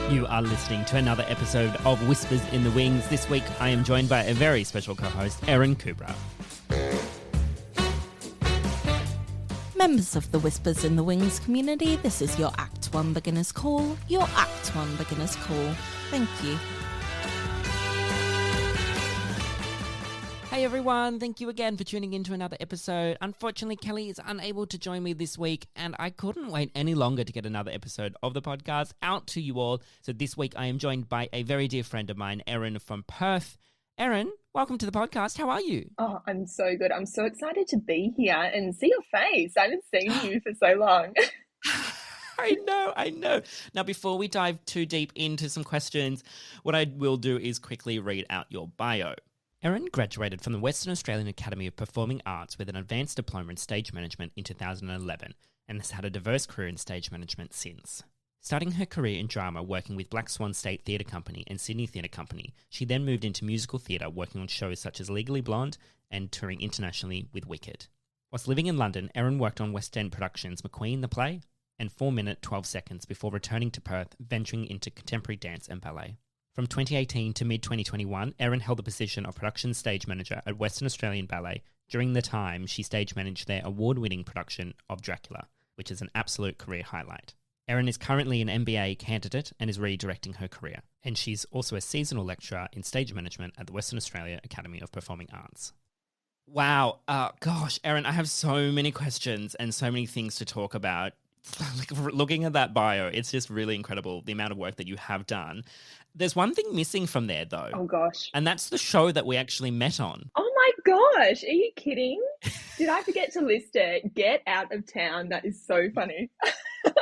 You are listening to another episode of Whispers in the Wings. This week I am joined by a very special co-host, Erin Coubrough. Members of the Whispers in the Wings community, this is your Act 1 Beginner's Call. Your Act 1 Beginner's Call. Thank you. Hey everyone, thank you again for tuning in to another episode. Unfortunately, Kelly is unable to join me this week, and I couldn't wait any longer to get another episode of the podcast out to you all. So this week I am joined by a very dear friend of mine, Erin from Perth. Erin, welcome to the podcast. How are you? Oh, I'm so good. I'm so excited to be here and see your face. I haven't seen you for so long. I know. Now, before we dive too deep into some questions, what I will do is quickly read out your bio. Erin graduated from the Western Australian Academy of Performing Arts with an advanced diploma in stage management in 2011 and has had a diverse career in stage management since. Starting her career in drama working with Black Swan State Theatre Company and Sydney Theatre Company, she then moved into musical theatre working on shows such as Legally Blonde and touring internationally with Wicked. Whilst living in London, Erin worked on West End productions McQueen the Play and 4 Minute 12 Seconds before returning to Perth, venturing into contemporary dance and ballet. From 2018 to mid-2021, Erin held the position of production stage manager at Western Australian Ballet. During the time, she stage managed their award-winning production of Dracula, which is an absolute career highlight. Erin is currently an MBA candidate and is redirecting her career, and she's also a seasonal lecturer in stage management at the Western Australia Academy of Performing Arts. Wow, gosh, Erin, I have so many questions and so many things to talk about. Like, looking at that bio, it's just really incredible, the amount of work that you have done. There's one thing missing from there, though. Oh, gosh. And that's the show that we actually met on. Oh, my gosh. Are you kidding? Did I forget to list it? Get Out of Town. That is so funny.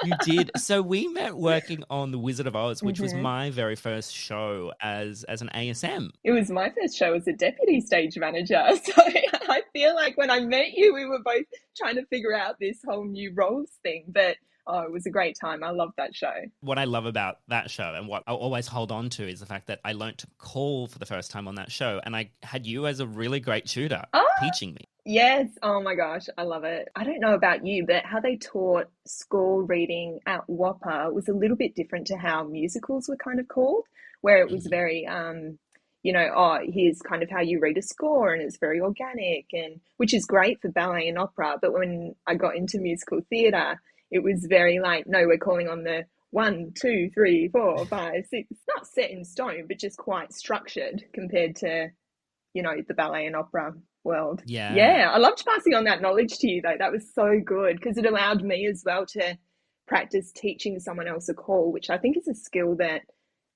You did. So we met working on The Wizard of Oz, which was my very first show as an ASM. It was my first show as a deputy stage manager. So I feel like when I met you, we were both trying to figure out this whole new roles thing. But oh, it was a great time. I loved that show. What I love about that show and what I'll always hold on to is the fact that I learnt to call for the first time on that show. And I had you as a really great tutor teaching me. Yes. Oh my gosh. I love it. I don't know about you, but how they taught school reading at WAPA was a little bit different to how musicals were kind of called, where it was very, here's kind of how you read a score and it's very organic, and which is great for ballet and opera. But when I got into musical theatre, it was very like, no, we're calling on the 1, 2, 3, 4, 5, 6. It's not set in stone, but just quite structured compared to, the ballet and opera world. Yeah, I loved passing on that knowledge to you, though. That was so good because it allowed me as well to practice teaching someone else a call, which I think is a skill that,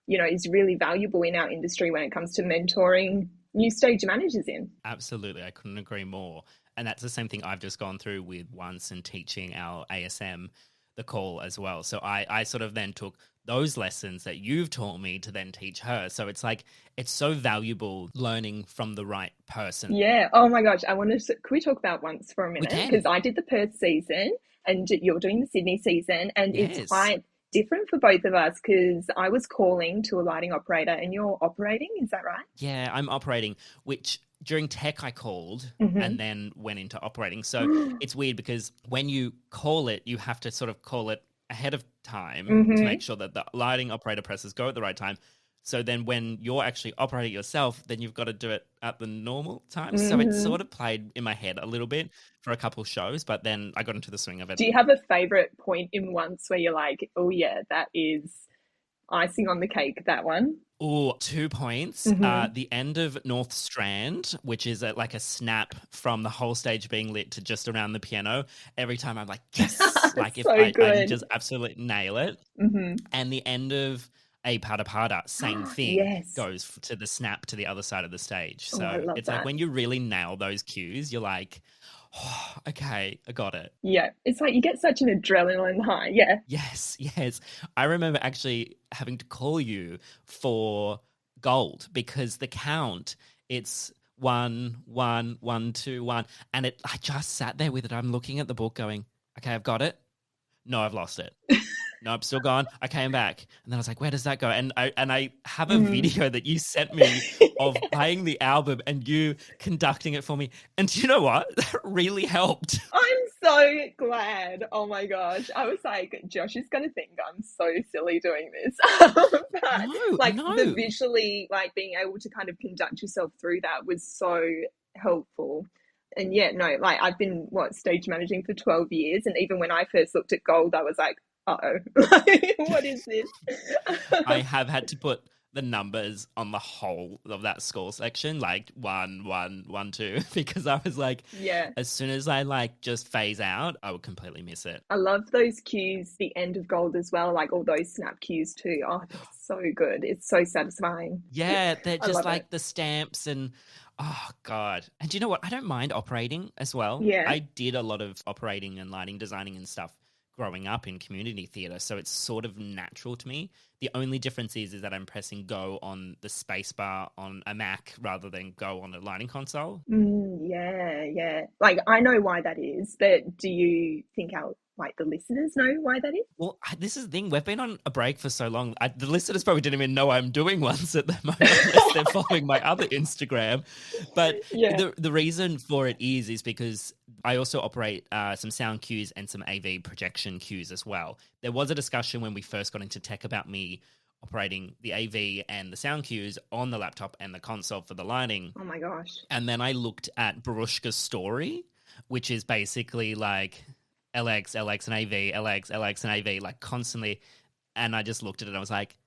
is really valuable in our industry when it comes to mentoring new stage managers in. Absolutely. I couldn't agree more. And that's the same thing I've just gone through with once and teaching our ASM the call as well. So I sort of then took those lessons that you've taught me to then teach her. So it's like, it's so valuable learning from the right person. Yeah. Oh my gosh. Can we talk about once for a minute? Because I did the Perth season and you're doing the Sydney season, and it's quite different for both of us because I was calling to a lighting operator and you're operating. Is that right? Yeah, I'm operating, which during tech I called and then went into operating. So it's weird because when you call it, you have to sort of call it ahead of time to make sure that the lighting operator presses go at the right time. So then when you're actually operating yourself, then you've got to do it at the normal time. So it sort of played in my head a little bit for a couple shows, but then I got into the swing of it. Do you have a favourite point in once where you're like, oh yeah, that is icing on the cake, that one? Oh, 2 points. The end of North Strand, which is like a snap from the whole stage being lit to just around the piano. Every time I'm like, yes, like if I can just absolutely nail it. And the end of A Pada Pada, same thing, goes to the snap to the other side of the stage. So it's like when you really nail those cues, you're like, oh, okay, I got it. Yeah, it's like you get such an adrenaline high. Yeah. Yes. I remember actually having to call you for gold because the count, it's 1, 1, 1, 2, 1. And I just sat there with it. I'm looking at the book going, okay, I've got it. No, I've lost it. No, I'm still gone. I came back. And then I was like, where does that go? And I have a video that you sent me of playing the album and you conducting it for me. And do you know what? That really helped. I'm so glad. Oh my gosh. I was like, Josh is going to think I'm so silly doing this. But No, like the no. visually, like being able to kind of conduct yourself through that was so helpful. And yeah, no, like I've been stage managing for 12 years. And even when I first looked at gold, I was like, uh-oh, like, what is this? I have had to put the numbers on the whole of that score section, like 1, 1, 1, 2, because I was like, Yeah. as soon as I like just phase out, I would completely miss it. I love those cues, the end of gold as well, like all those snap cues too. Oh, they're so good. It's so satisfying. Yeah, they're I just love it. like the stamps and oh god. And do you know what? I don't mind operating as well. Yeah. I did a lot of operating and lighting designing and stuff growing up in community theatre, so it's sort of natural to me. The only difference is that I'm pressing go on the spacebar on a Mac rather than go on a lighting console. Yeah, yeah. Like I know why that is, but do you think our the listeners know why that is? Well, this is the thing. We've been on a break for so long. The listeners probably didn't even know I'm doing ones at the moment unless they're following my other Instagram. But Yeah. the reason for it is because I also operate some sound cues and some AV projection cues as well. There was a discussion when we first got into tech about me operating the AV and the sound cues on the laptop and the console for the lighting. Oh my gosh. And then I looked at Barushka's story, which is basically like LX, LX and AV, LX, LX and AV, like constantly. And I just looked at it and I was like,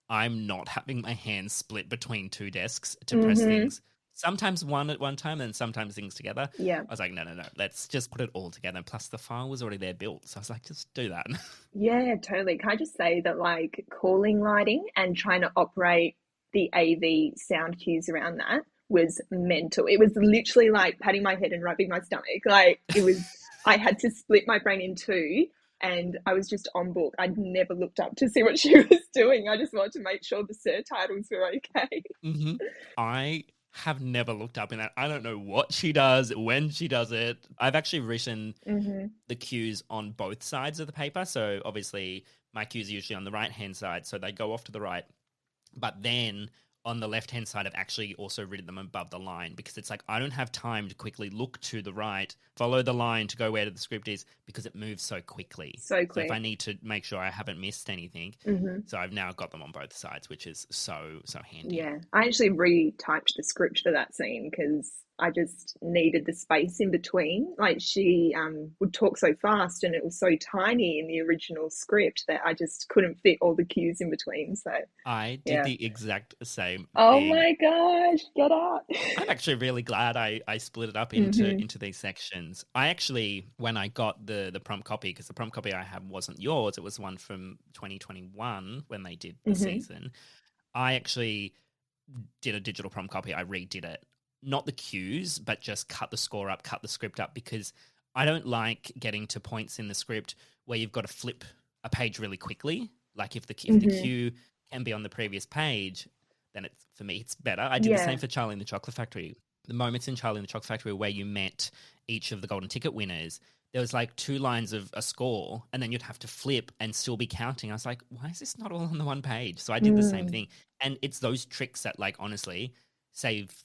I'm not having my hands split between two desks to press things. Sometimes one at one time and sometimes things together. Yeah. I was like, no, let's just put it all together. Plus the file was already there built. So I was like, just do that. Yeah, totally. Can I just say that like calling lighting and trying to operate the AV sound cues around that was mental. It was literally like patting my head and rubbing my stomach. Like it was, I had to split my brain in two and I was just on book. I'd never looked up to see what she was doing. I just wanted to make sure the subtitles were okay. I have never looked up in that. I don't know what she does, when she does it. I've actually written the cues on both sides of the paper. So obviously my cues are usually on the right-hand side, so they go off to the right. But then on the left-hand side, I've actually also written them above the line because it's like I don't have time to quickly look to the right, follow the line to go where the script is because it moves so quickly. So So if quick. I need to make sure I haven't missed anything, so I've now got them on both sides, which is so handy. Yeah, I actually retyped the script for that scene because I just needed the space in between. Like she would talk so fast and it was so tiny in the original script that I just couldn't fit all the cues in between. So I did yeah. the exact same Oh thing. my gosh, get out. I'm actually really glad I split it up into these sections. I actually, when I got the prompt copy, because the prompt copy I have wasn't yours, it was one from 2021 when they did the season. I actually did a digital prompt copy. I redid it. Not the cues, but just cut the score up, cut the script up, because I don't like getting to points in the script where you've got to flip a page really quickly. Like if the cue can be on the previous page, then it's for me it's better. I did the same for Charlie and the Chocolate Factory. The moments in Charlie and the Chocolate Factory where you met each of the golden ticket winners, there was like 2 lines of a score and then you'd have to flip and still be counting. I was like, why is this not all on the one page? So I did the same thing. And it's those tricks that like honestly save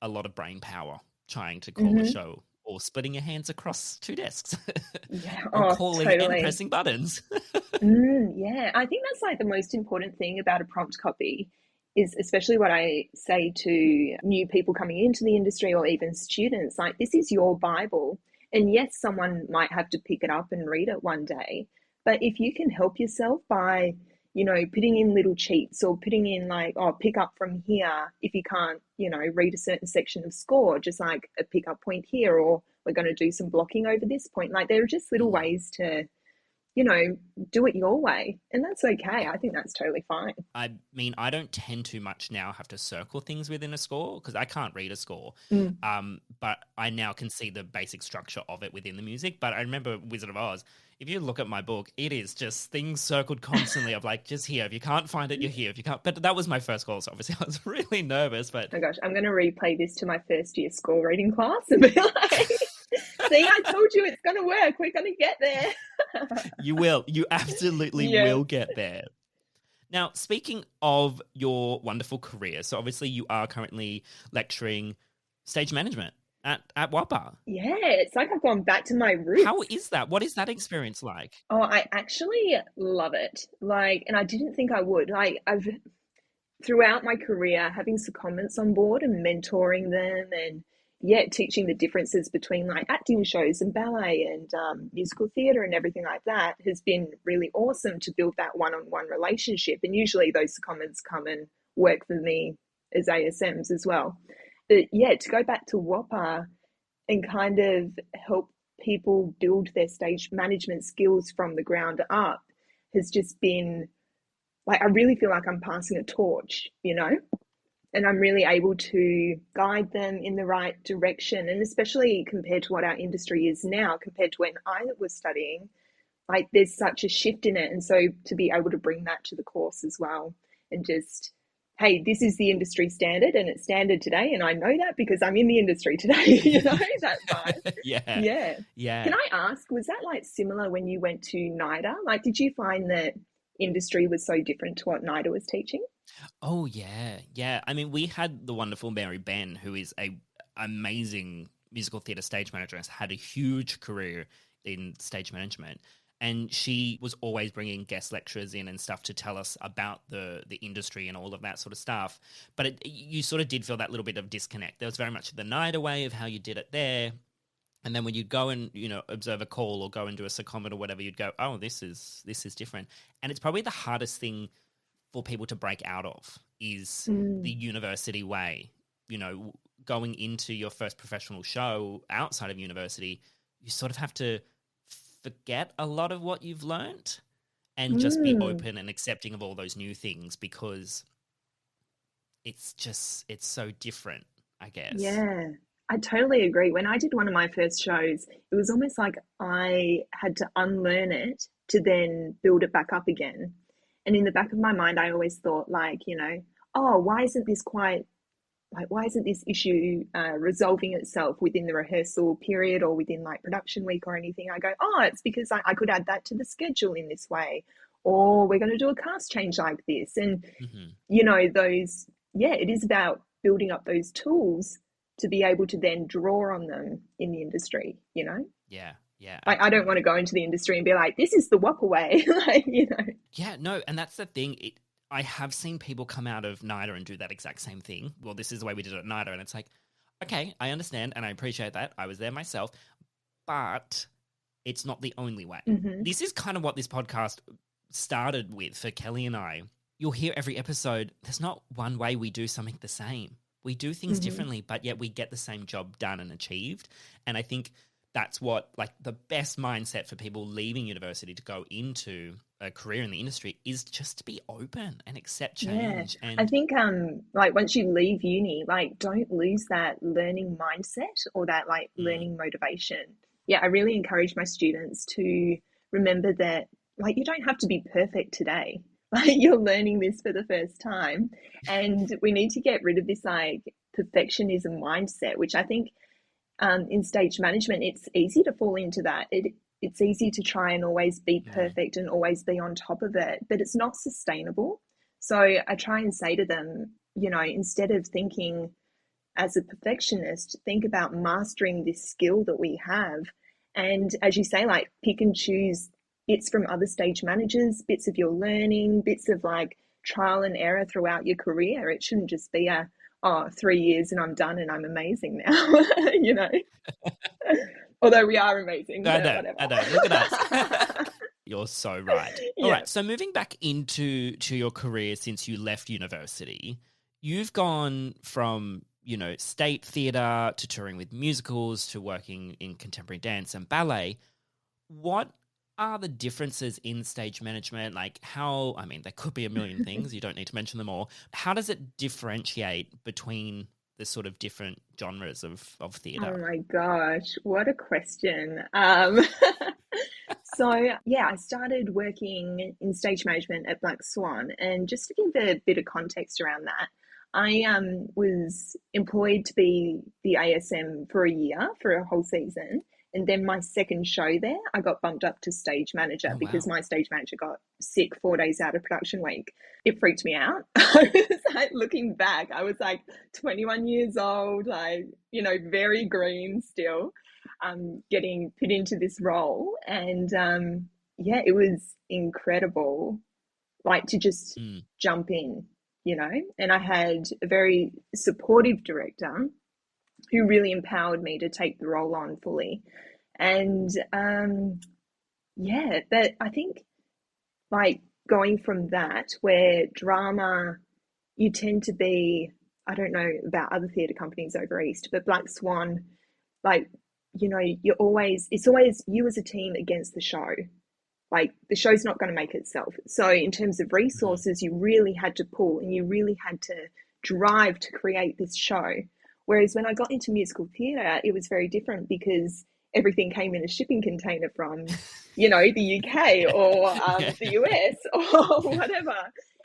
a lot of brain power trying to call a show or splitting your hands across 2 desks Yeah, or oh, calling totally. and pressing buttons. Yeah, I think that's like the most important thing about a prompt copy is especially what I say to new people coming into the industry or even students, like this is your Bible. And yes, someone might have to pick it up and read it one day, but if you can help yourself by, putting in little cheats or putting in like, oh, pick up from here if you can't, read a certain section of score, just like a pick up point here, or we're going to do some blocking over this point. Like there are just little ways to do it your way. And that's okay. I think that's totally fine. I mean, I don't tend to much now have to circle things within a score because I can't read a score. But I now can see the basic structure of it within the music. But I remember Wizard of Oz, if you look at my book, it is just things circled constantly of like, just here. If you can't find it, you're here. If you can't, but that was my first call. So obviously I was really nervous, but. Oh my gosh, I'm going to replay this to my first year score reading class and be like, see, I told you it's going to work. We're going to get there. You will. You absolutely will get there. Now, speaking of your wonderful career, so obviously you are currently lecturing stage management. at Whopper. Yeah, it's like I've gone back to my How roots. is that? What is that experience like? Oh, I actually love it. Like, and I didn't think I would. Like, I've throughout my career having secondments on board and mentoring them and yeah, teaching the differences between like acting shows and ballet and musical theatre and everything like that has been really awesome to build that one-on-one relationship. And usually those secondments come and work for me as ASMs as well. But yeah, to go back to Whopper and kind of help people build their stage management skills from the ground up has just been like, I really feel like I'm passing a torch, you know, and I'm really able to guide them in the right direction. And especially compared to what our industry is now, compared to when I was studying, like there's such a shift in it. And so to be able to bring that to the course as well and just, hey, this is the industry standard and it's standard today. And I know that because I'm in the industry today, you know, that vibe. Yeah. Yeah. Yeah. Can I ask, was that like similar when you went to NIDA? Like, did you find that industry was so different to what NIDA was teaching? Oh yeah, yeah. I mean, we had the wonderful Mary Ben, who is a amazing musical theatre stage manager, has had a huge career in stage management, and she was always bringing guest lecturers in and stuff to tell us about the industry and all of that sort of stuff. But you sort of did feel that little bit of disconnect. There was very much the NIDA way of how you did it there. And then when you'd go and, observe a call or go and do a secondment or whatever, you'd go, oh, this is different. And it's probably the hardest thing for people to break out of is the Mm. university way. Going into your first professional show outside of university, you sort of have to forget a lot of what you've learned and just be Mm. open and accepting of all those new things because it's so different, I guess. Yeah, I totally agree. When I did one of my first shows, it was almost like I had to unlearn it to then build it back up again. And in the back of my mind, I always thought, like, oh, why isn't this issue resolving itself within the rehearsal period or within like production week or anything? I go, oh, it's because I could add that to the schedule in this way, or we're going to do a cast change like this. And, Hmm. yeah, it is about building up those tools to be able to then draw on them in the industry. Yeah, yeah, Like, I don't want absolutely. to go into the industry and be like, this is the Whopper way. like. Yeah, no, and that's the thing. I have seen people come out of NIDA and do that exact same thing. Well, this is the way we did it at NIDA, and it's like, okay, I understand and I appreciate that. I was there myself, but it's not the only way. Hmm. This is kind of what this podcast started with for Kelly and I. You'll hear every episode, there's not one way we do something the same. We do things Hmm. differently, but yet we get the same job done and achieved. And I think that's what, like, the best mindset for people leaving university to go into a career in the industry is just to be open and accept Yeah, change. I And think like once you leave uni, like don't lose that learning mindset or that like mm, learning motivation. Yeah, I really encourage my students to remember that like you don't have to be perfect today. Like you're learning this for the first time, and we need to get rid of this like perfectionism mindset, which I think in stage management, it's easy to fall into that. It's easy to try and always be mm, perfect and always be on top of it, but it's not sustainable. So I try and say to them, instead of thinking as a perfectionist, think about mastering this skill that we have. And as you say, like pick and choose bits from other stage managers, bits of your learning, bits of like trial and error throughout your career. It shouldn't just be a, oh, 3 years and I'm done and I'm amazing now, you know? Although we are amazing, I but know, whatever. I know. Look at us. You're so right. All Yeah. right. So moving back into your career since you left university, you've gone from, state theatre to touring with musicals to working in contemporary dance and ballet. What are the differences in stage management? Like I mean, there could be a million things. You don't need to mention them all. How does it differentiate between the sort of different genres of theatre? Oh my gosh, what a question. So yeah, I started working in stage management at Black Swan, and just to give a bit of context around that, I was employed to be the ASM for a year, for a whole season, And then my second show there, I got bumped up to stage manager Oh, because wow. my stage manager got sick 4 days out of production week. It freaked me out. I was like, looking back, I was like 21 years old, like, very green still, getting put into this role. And yeah, it was incredible, like to just Mm. jump in, and I had a very supportive director who really empowered me to take the role on fully. And yeah, that I think, like, going from that, where drama, you tend to be, I don't know about other theatre companies over East, but Black Swan, like, it's always you as a team against the show. Like, the show's not going to make itself. So in terms of Mhm. resources, you really had to pull and you really had to drive to create this show. Whereas when I got into musical theatre, it was very different because everything came in a shipping container from, the UK Yeah. or Yeah. the US or whatever.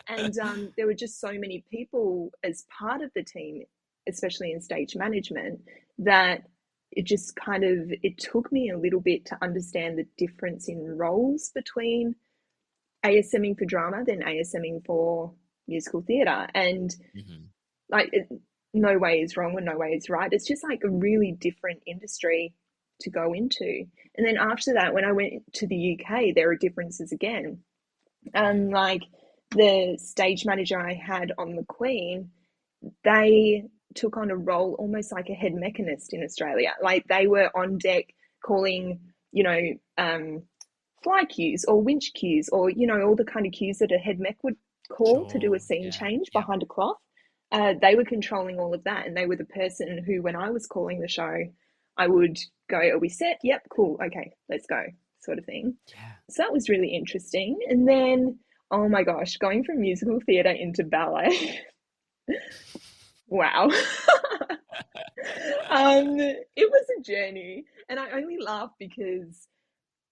And there were just so many people as part of the team, especially in stage management, that it took me a little bit to understand the difference in roles between ASMing for drama than ASMing for musical theatre. And Mhm. like, no way is wrong and no way is right. It's just like a really different industry to go into. And then after that, when I went to the UK, there are differences again. Yeah. Like, the stage manager I had on the Queen, they took on a role almost like a head mechanist in Australia. Like, they were on deck calling, fly cues or winch cues, or, all the kind of cues that a head mech would call to do a Sure. scene Yeah. change Yep. behind a cloth. They were controlling all of that. And they were the person who, when I was calling the show, I would go, "Are we set? Yep, cool. Okay, let's go," sort of thing. Yeah. So that was really interesting. And then, oh my gosh, going from musical theatre into ballet. Wow. It was a journey, and I only laugh because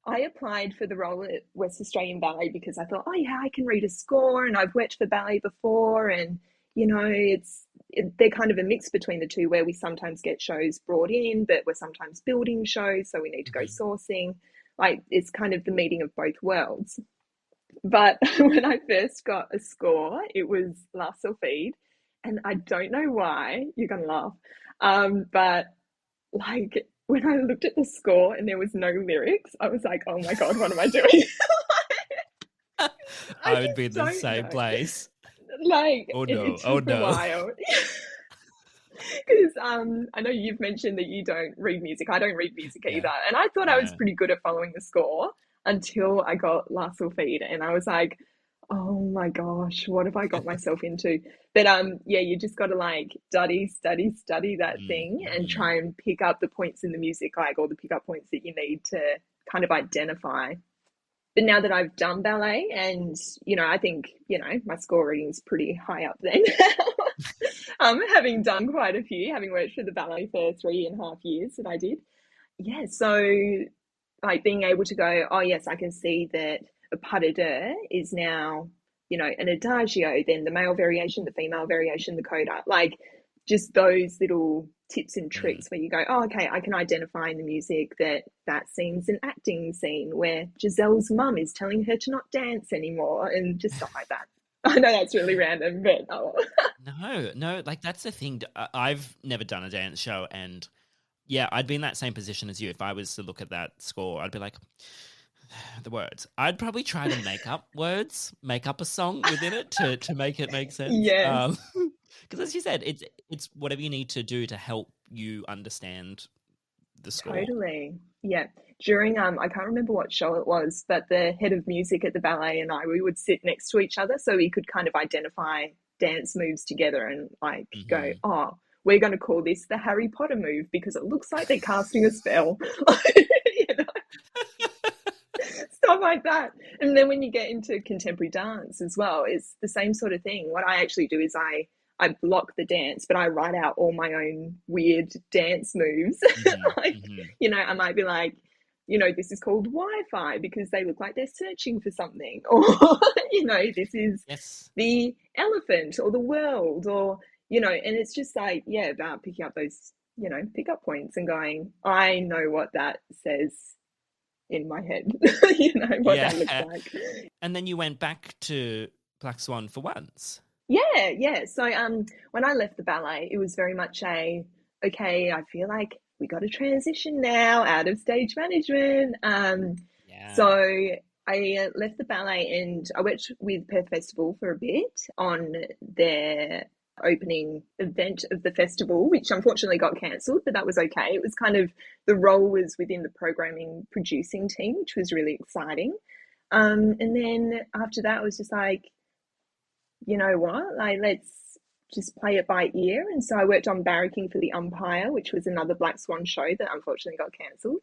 I applied for the role at West Australian Ballet because I thought, oh yeah, I can read a score, and I've worked for ballet before, and they're kind of a mix between the two, where we sometimes get shows brought in, but we're sometimes building shows, so we need to go Mhm. sourcing. Like, it's kind of the meeting of both worlds. But when I first got a score, it was La Solfède, and I don't know why, you're gonna laugh, but like, when I looked at the score and there was no lyrics, I was like, oh my God, what am I doing? I I would be in just the don't same know. place. Like, Oh it no. Oh took a no. while. Because I know you've mentioned that you don't read music. I don't read music Yeah. either. And I thought I was Yeah. pretty good at following the score until I got La Solfède, and I was like, oh my gosh, what have I got myself into? But yeah, you just got to, like, study that Mm, thing and mhm. try and pick up the points in the music, like all the pickup points that you need to kind of identify. But now that I've done ballet, and I think my score reading is pretty high up there now. Having done quite a few, having worked for the ballet for 3.5 years that I did. Yeah, so, like, being able to go, oh yes, I can see that a pas de deux is now, an adagio, then the male variation, the female variation, the coda, like, just those little tips and Mm. tricks where you go, oh, okay, I can identify in the music that scene's an acting scene where Giselle's mum is telling her to not dance anymore, and just stuff like that. I know that's really random, but oh. No, no, like that's the thing. I've never done a dance show, and yeah, I'd be in that same position as you. If I was to look at that score, I'd be like, the words. I'd probably try to make up words, make up a song within it to make it make sense. Yes. Because as you said, it's whatever you need to do to help you understand the score. Totally. Yeah. During I can't remember what show it was, but the head of music at the ballet and I, we would sit next to each other so we could kind of identify dance moves together and, like, go, Hmm. oh, we're going to call this the Harry Potter move because it looks like they're casting a spell. You know, stuff like that. And then when you get into contemporary dance as well, it's the same sort of thing. What I actually do is I block the dance, but I write out all my own weird dance moves. Hmm. Like, Hmm. I might be like, this is called Wi-Fi because they look like they're searching for something, or this is Yes. the elephant or the world, or and it's just like, yeah, about picking up those pickup points and going, I know what that says in my head, what Yeah. that looks like. And then you went back to Black Swan for once. Yeah, yeah. So when I left the ballet, it was very much okay, I feel like we got to transition now out of stage management. Yeah. So I left the ballet and I worked with Perth Festival for a bit on their opening event of the festival, which unfortunately got cancelled, but that was okay. It was kind of, the role was within the programming producing team, which was really exciting. And then after that, it was just like, you know what, like let's just play it by ear. And so I worked on barracking for the Umpire, which was another Black Swan show that unfortunately got cancelled.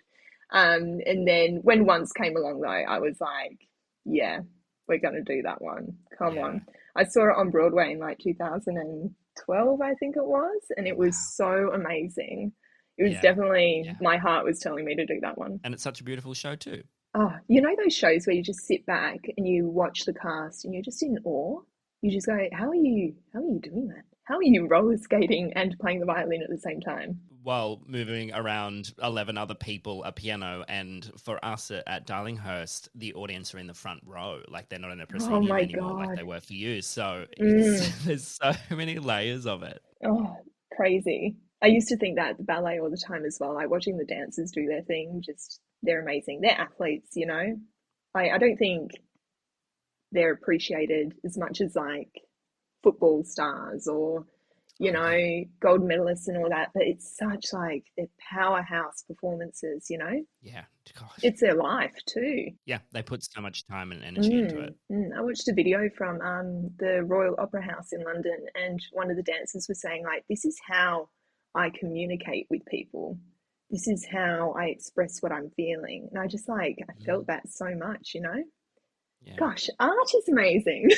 And then when Once came along, though, I was like, yeah, we're going to do that one. Come Yeah. on. I saw it on Broadway in like 2012, I think it was, and Oh, it wow. was so amazing. It was Yeah. definitely, Yeah. my heart was telling me to do that one. And it's such a beautiful show too. Oh, those shows where you just sit back and you watch the cast and you're just in awe. You just go, how are you doing that? How are you roller skating and playing the violin at the same time? While moving around 11 other people a piano, and for us at Darlinghurst, the audience are in the front row, like they're not in a Oh proscenium my anymore like God. they were for you. So Mm. there's so many layers of it. Oh, crazy. I used to think that at the ballet all the time as well, like watching the dancers do their thing, just they're amazing. They're athletes. I don't think they're appreciated as much as like football stars or Oh yeah. gold medalists and all that, but it's such like they're powerhouse performances. Yeah. Gosh. It's their life too. Yeah, they put so much time and energy into it. I watched a video from the Royal Opera House in London, and one of the dancers was saying, like, this is how I communicate with people. This is how I express what I'm feeling. And I just like, I felt that so much. Yeah. Gosh, art is amazing.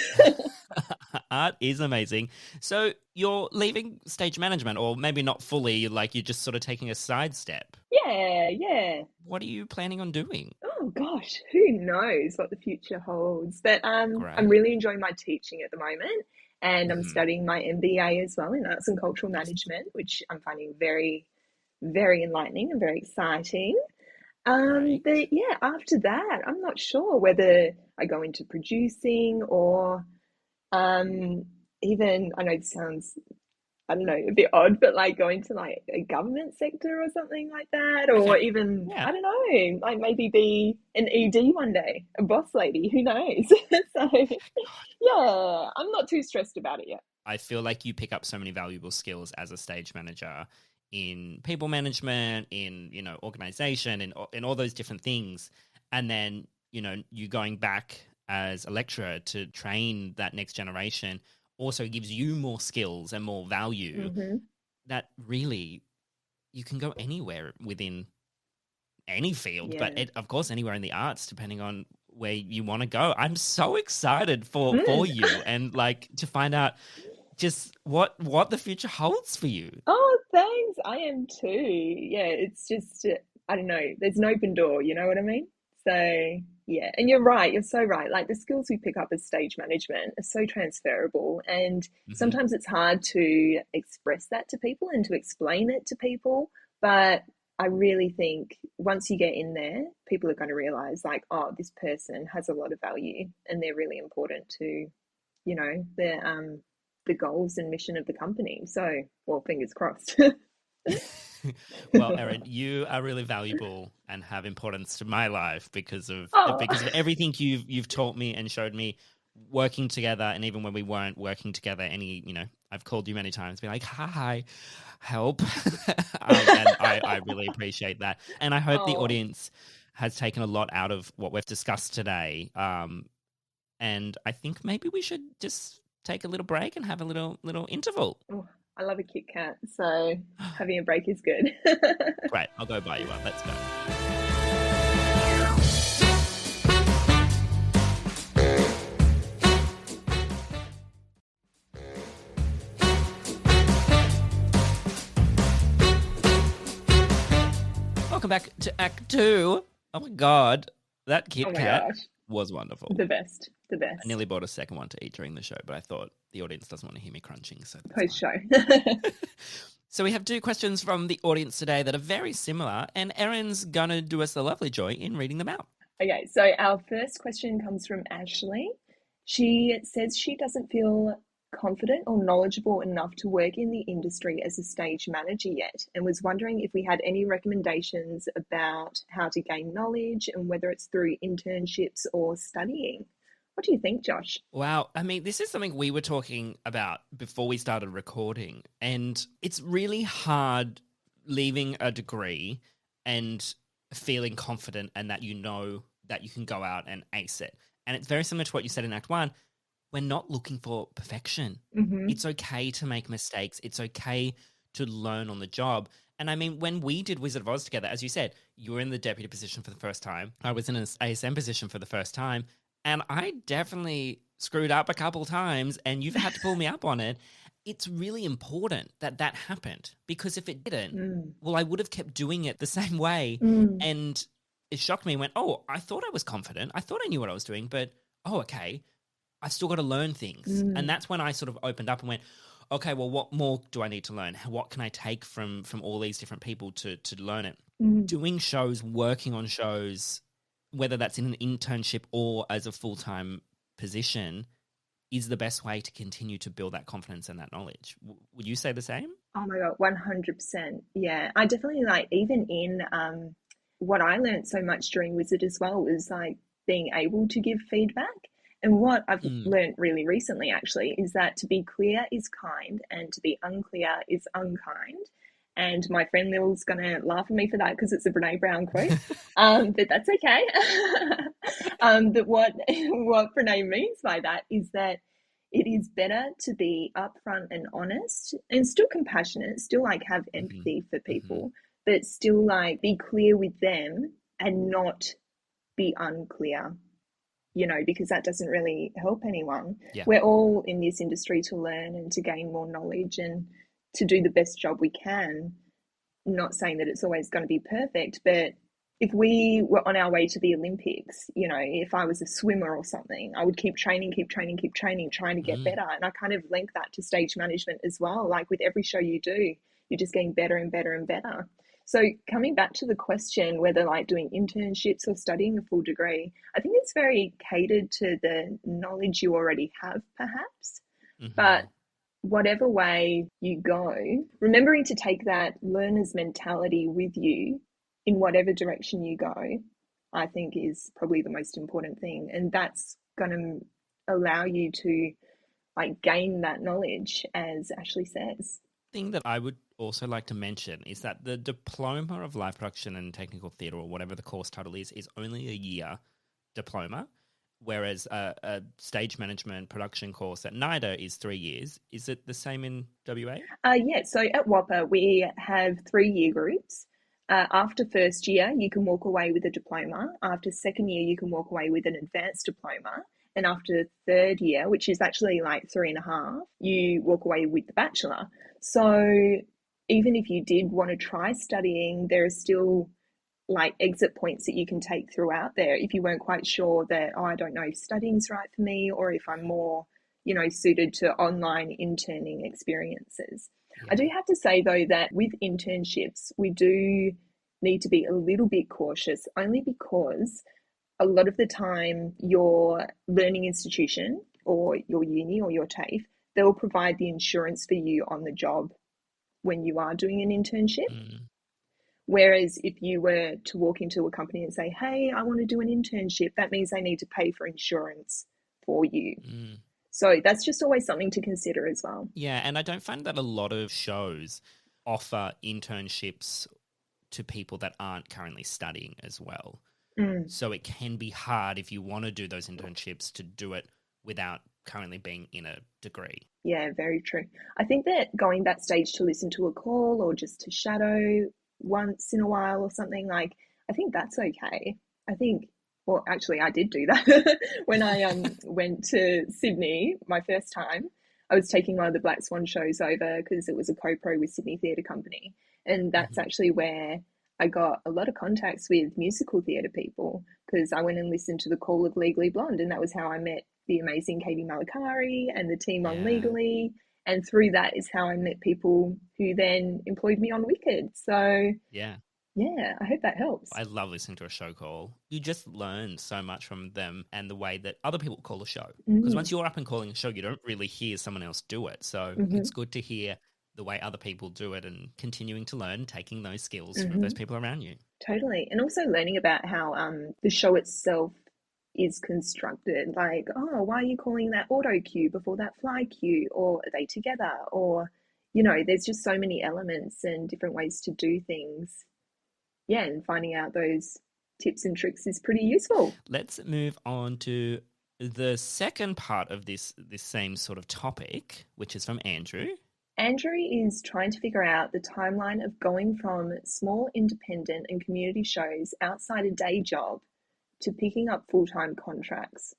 Art is amazing. So you're leaving stage management, or maybe not fully, like you're just sort of taking a sidestep. Yeah, yeah. What are you planning on doing? Oh gosh, who knows what the future holds? But I'm Great. really enjoying my teaching at the moment, and I'm Hmm. studying my MBA as well in Arts and Cultural Management, which I'm finding very, very enlightening and very exciting. Great. But yeah, after that, I'm not sure whether I go into producing or um, even, I know it sounds, I don't know, a bit odd, but like go into like a government sector or something like that, or Okay. even, Yeah. I don't know, like maybe be an ED one day, a boss lady, who knows? So God, yeah, I'm not too stressed about it yet. I feel like you pick up so many valuable skills as a stage manager in people management, in, organization, in all those different things. And then, you going back as a lecturer to train that next generation also gives you more skills and more value Hmm. that really you can go anywhere within any field, but Yeah. of course anywhere in the arts, depending on where you want to go. I'm so excited for Mm. you, and like to find out just what the future holds for you. Oh, thanks. I am too. Yeah, it's just, I don't know, there's an open door, you know what I mean? So, yeah, and you're right, you're so right. Like the skills we pick up as stage management are so transferable, and Hmm. sometimes it's hard to express that to people and to explain it to people. But I really think once you get in there, people are going to realize, like, oh, this person has a lot of value and they're really important to, the goals and mission of the company. So, well, fingers crossed. Well, Erin, you are really valuable and have importance to my life Oh, because of everything you've taught me and showed me working together. And even when we weren't working together, I've called you many times, be like, hi, help. And I really appreciate that. And I hope the oh, audience has taken a lot out of what we've discussed today. And I think maybe we should just take a little break and have a little interval. oh, I love a Kit Kat, so having a break is good. Great. I'll go buy you one. Let's go. Welcome back to Act 2. Oh my God. That Oh Kit my Kat gosh, was wonderful. the best, the I nearly best. bought a second one to eat during the show, but I thought the audience doesn't want to hear me crunching, so that's Post fine. show. So we have two questions from the audience today that are very similar, and Erin's going to do us the lovely joy in reading them out. Okay, so our first question comes from Ashleigh. She says she doesn't feel confident or knowledgeable enough to work in the industry as a stage manager yet, and was wondering if we had any recommendations about how to gain knowledge and whether it's through internships or studying. What do you think, Josh? Wow. I mean, this is something we were talking about before we started recording, and it's really hard leaving a degree and feeling confident and that you know that you can go out and ace it. And it's very similar to what you said in Act 1. We're not looking for perfection. Mm-hmm. It's okay to make mistakes. It's okay to learn on the job. And I mean, when we did Wizard of Oz together, as you said, you were in the deputy position for the first time. I was in an ASM position for the first time. And I definitely screwed up a couple times, and you've had to pull me up on it. It's really important that that happened, because if it didn't, well, I would have kept doing it the same way. And it shocked me and went, oh, I thought I was confident. I thought I knew what I was doing, but, oh, okay, I've still got to learn things. And that's when I sort of opened up and went, okay, well, what more do I need to learn? What can I take from all these different people to learn it? Doing shows, working on shows, whether that's in an internship or as a full-time position, is the best way to continue to build that confidence and that knowledge. Would you say the same? Oh my God, 100%. Yeah, I definitely even in what I learned so much during Wizard as well was being able to give feedback. And what I've learned really recently actually is that to be clear is kind and to be unclear is unkind. And my friend Lil's going to laugh at me for that because it's a Brene Brown quote, but that's okay. But what Brene means by that is that it is better to be upfront and honest and still compassionate, still have empathy for people, but still be clear with them and not be unclear, because that doesn't really help anyone. Yeah. We're all in this industry to learn and to gain more knowledge and to do the best job we can. Not saying that it's always going to be perfect, but if we were on our way to the Olympics, if I was a swimmer or something, I would keep training, trying to get better. And I kind of link that to stage management as well. With every show you do, you're just getting better and better and better. So coming back to the question, whether doing internships or studying a full degree, I think it's very catered to the knowledge you already have, perhaps. But whatever way you go, remembering to take that learner's mentality with you in whatever direction you go, I think is probably the most important thing. And that's going to allow you to gain that knowledge, as Ashleigh says. Thing that I would also like to mention is that the Diploma of Live Production and Technical Theatre, or whatever the course title is only a year diploma, whereas a stage management production course at NIDA is 3 years. Is it the same in WA? Yeah, so at WAPA we have 3-year groups. After first year, you can walk away with a diploma. After second year, you can walk away with an advanced diploma. And after third year, which is actually 3.5, you walk away with the bachelor. So even if you did want to try studying, there are still exit points that you can take throughout there if you weren't quite sure that, I don't know if studying's right for me, or if I'm more, suited to online interning experiences. Yeah. I do have to say though that with internships, we do need to be a little bit cautious, only because a lot of the time your learning institution or your uni or your TAFE, they'll provide the insurance for you on the job when you are doing an internship. Whereas if you were to walk into a company and say, hey, I want to do an internship, that means they need to pay for insurance for you. So that's just always something to consider as well. Yeah, and I don't find that a lot of shows offer internships to people that aren't currently studying as well. So it can be hard if you want to do those internships to do it without currently being in a degree. Yeah, very true. I think that going backstage to listen to a call or just to shadow once in a while or something, I think that's okay. I think, well, actually I did do that when I went to Sydney my first time. I was taking one of the Black Swan shows over because it was a co-pro with Sydney Theatre Company, and that's actually where I got a lot of contacts with musical theatre people, because I went and listened to the call of Legally Blonde, and that was how I met the amazing Katie Malakari and the team on Legally. And through that is how I met people who then employed me on Wicked. So Yeah. yeah, I hope that helps. I love listening to a show call. You just learn so much from them and the way that other people call a show. Because once you're up and calling a show, you don't really hear someone else do it. So it's good to hear the way other people do it and continuing to learn, taking those skills from those people around you. Totally. And also learning about how the show itself is constructed. Like, oh, why are you calling that auto cue before that fly cue? Or are they together? Or, there's just so many elements and different ways to do things. Yeah, and finding out those tips and tricks is pretty useful. Let's move on to the second part of this same sort of topic, which is from Andrew. Andrew is trying to figure out the timeline of going from small independent and community shows outside a day job to picking up full-time contracts.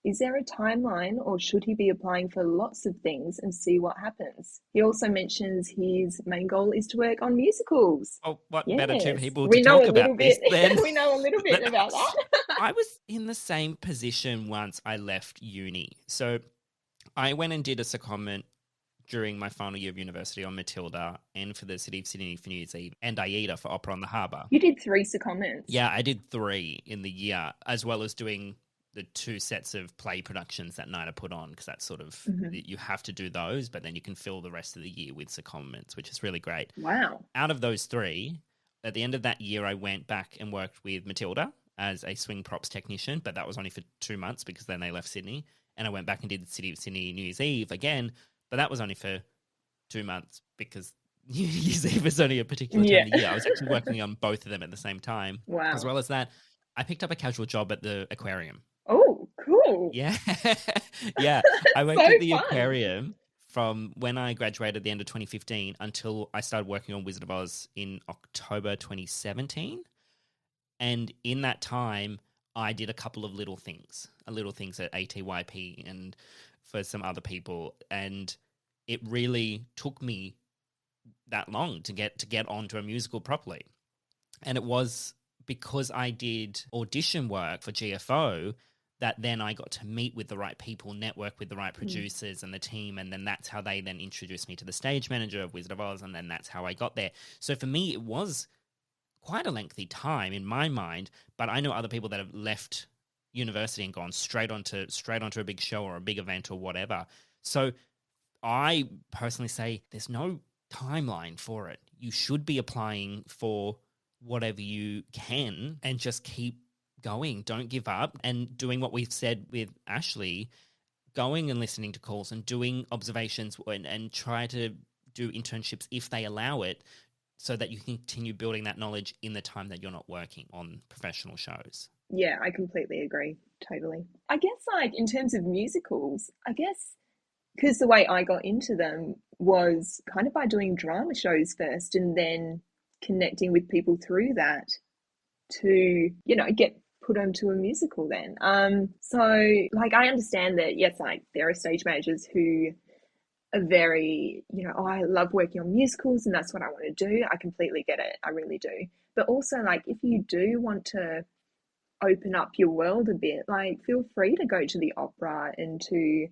Is there a timeline, or should he be applying for lots of things and see what happens? He also mentions his main goal is to work on musicals. Oh, what better two Yes. people We to know talk a about little this bit. then? We know a little bit about that. I was in the same position once I left uni. So I went and did a secondment during my final year of university on Matilda and for the City of Sydney for New Year's Eve and Aida for Opera on the Harbour. You did 3 secondments. Yeah, I did 3 in the year, as well as doing the 2 sets of play productions that night I put on, because that's sort of, you have to do those, but then you can fill the rest of the year with secondments, which is really great. Wow. Out of those 3, at the end of that year, I went back and worked with Matilda as a swing props technician, but that was only for 2 months because then they left Sydney. And I went back and did the City of Sydney New Year's Eve again, but that was only for 2 months because New Year's Eve is only a particular time of the year. I was actually working on both of them at the same time. Wow. As well as that, I picked up a casual job at the aquarium. Oh, cool. Yeah. Yeah. I worked at the aquarium from when I graduated at the end of 2015 until I started working on Wizard of Oz in October 2017. And in that time, I did a couple of little things at ATYP and for some other people. And it really took me that long to get onto a musical properly. And it was because I did audition work for GFO that then I got to meet with the right people, network with the right producers and the team, and then that's how they then introduced me to the stage manager of Wizard of Oz, and then that's how I got there. So for me, it was quite a lengthy time in my mind, but I know other people that have left university and gone straight onto a big show or a big event or whatever. So I personally say there's no timeline for it. You should be applying for whatever you can and just keep going. Don't give up, and doing what we've said with Ashleigh, going and listening to calls and doing observations and try to do internships if they allow it, so that you can continue building that knowledge in the time that you're not working on professional shows. Yeah, I completely agree. Totally. I guess like in terms of musicals, because the way I got into them was kind of by doing drama shows first and then connecting with people through that to, get put onto a musical then. So like I understand that, yes, like there are stage managers who are very, oh, I love working on musicals and that's what I want to do. I completely get it. I really do. But also like if you do want to open up your world a bit, like feel free to go to the opera and to,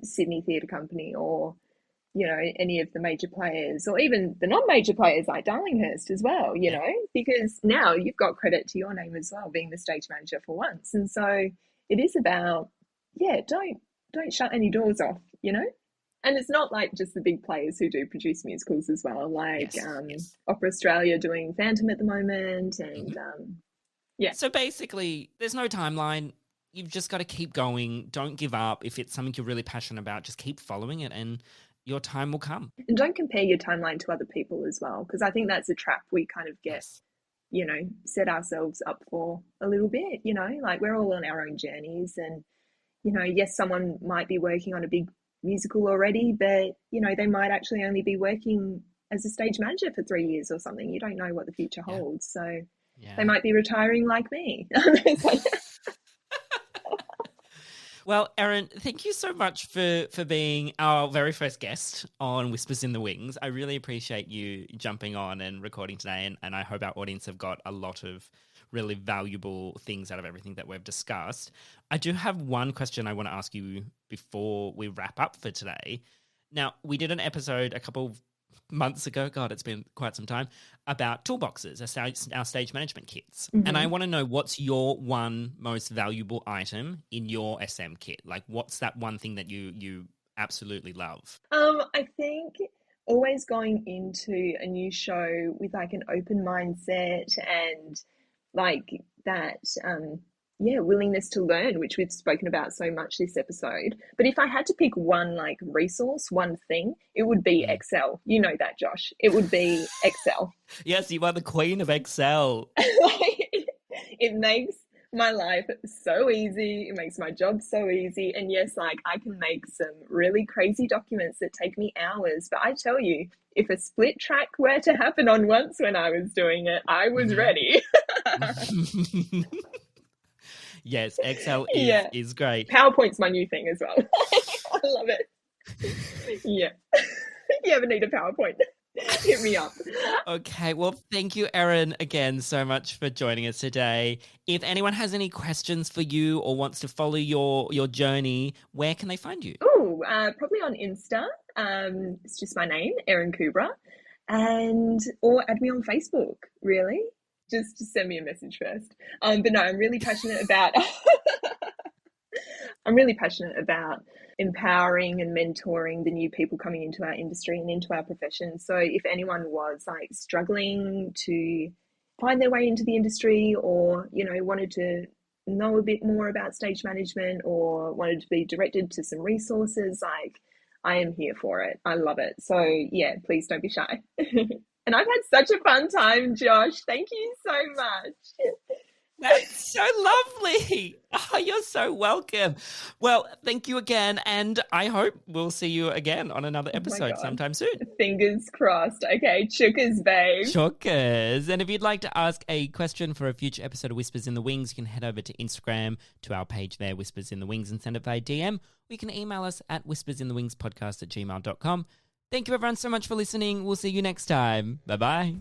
Sydney Theatre Company or, any of the major players or even the non-major players like Darlinghurst as well, because now you've got credit to your name as well, being the stage manager for once. And so it is about, don't shut any doors off, And it's not like just the big players who do produce musicals as well, like Yes. Opera Australia doing Phantom at the moment and So basically, there's no timeline. You've just got to keep going. Don't give up. If it's something you're really passionate about, just keep following it and your time will come. And don't compare your timeline to other people as well, because I think that's a trap we kind of get, set ourselves up for a little bit, like we're all on our own journeys and, yes, someone might be working on a big musical already, but, they might actually only be working as a stage manager for 3 years or something. You don't know what the future holds. So they might be retiring like me. Well, Erin, thank you so much for being our very first guest on Whispers in the Wings. I really appreciate you jumping on and recording today, and I hope our audience have got a lot of really valuable things out of everything that we've discussed. I do have one question I want to ask you before we wrap up for today. Now, we did an episode a couple of months ago, God, it's been quite some time, about toolboxes, our stage management kits. Mm-hmm. And I want to know, what's your one most valuable item in your SM kit? Like, what's that one thing that you absolutely love? I think always going into a new show with like an open mindset and like that willingness to learn, which we've spoken about so much this episode. But if I had to pick one like resource, one thing, it would be Excel. You know that, Josh. It would be Excel. Yes, you are the queen of Excel. It makes my life so easy. It makes my job so easy. And yes, like I can make some really crazy documents that take me hours. But I tell you, if a split track were to happen on once when I was doing it, I was ready. Yes, Excel is great. PowerPoint's my new thing as well. I love it. Yeah. If you ever need a PowerPoint, hit me up. Okay, well, thank you, Erin, again so much for joining us today. If anyone has any questions for you or wants to follow your journey, where can they find you? Oh, probably on Insta. It's just my name, Erin Coubrough, or add me on Facebook, really. Just send me a message first. But no, I'm really passionate about empowering and mentoring the new people coming into our industry and into our profession. So if anyone was like struggling to find their way into the industry, or, you know, wanted to know a bit more about stage management, or wanted to be directed to some resources, like, I am here for it. I love it. So yeah, please don't be shy. And I've had such a fun time, Josh. Thank you so much. That's so lovely. Oh, you're so welcome. Well, thank you again, and I hope we'll see you again on another episode sometime soon. Fingers crossed. Okay, chookers, babe. Chookers. And if you'd like to ask a question for a future episode of Whispers in the Wings, you can head over to Instagram to our page there, Whispers in the Wings, and send it via DM. Or you can email us at whispersinthewingspodcast@gmail.com. Thank you, everyone, so much for listening. We'll see you next time. Bye-bye.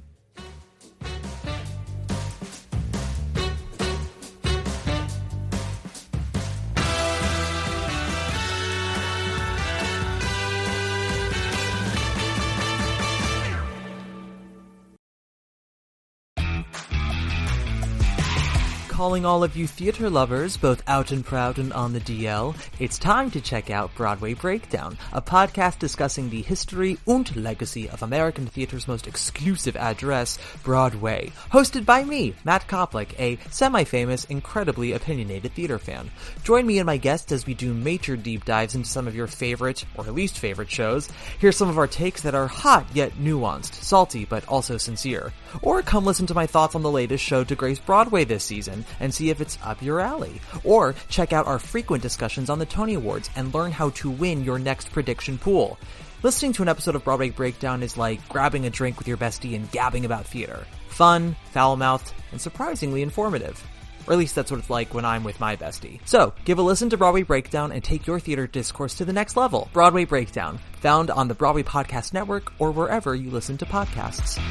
Calling all of you theater lovers, both out and proud and on the DL, it's time to check out Broadway Breakdown, a podcast discussing the history and legacy of American theater's most exclusive address, Broadway. Hosted by me, Matt Koplik, a semi-famous, incredibly opinionated theater fan. Join me and my guests as we do major deep dives into some of your favorite, or least favorite shows. Hear some of our takes that are hot yet nuanced, salty but also sincere. Or come listen to my thoughts on the latest show to grace Broadway this season, and see if it's up your alley. Or check out our frequent discussions on the Tony Awards and learn how to win your next prediction pool. Listening to an episode of Broadway Breakdown is like grabbing a drink with your bestie and gabbing about theater. Fun, foul-mouthed, and surprisingly informative. Or at least that's what it's like when I'm with my bestie. So, give a listen to Broadway Breakdown and take your theater discourse to the next level. Broadway Breakdown, found on the Broadway Podcast Network or wherever you listen to podcasts.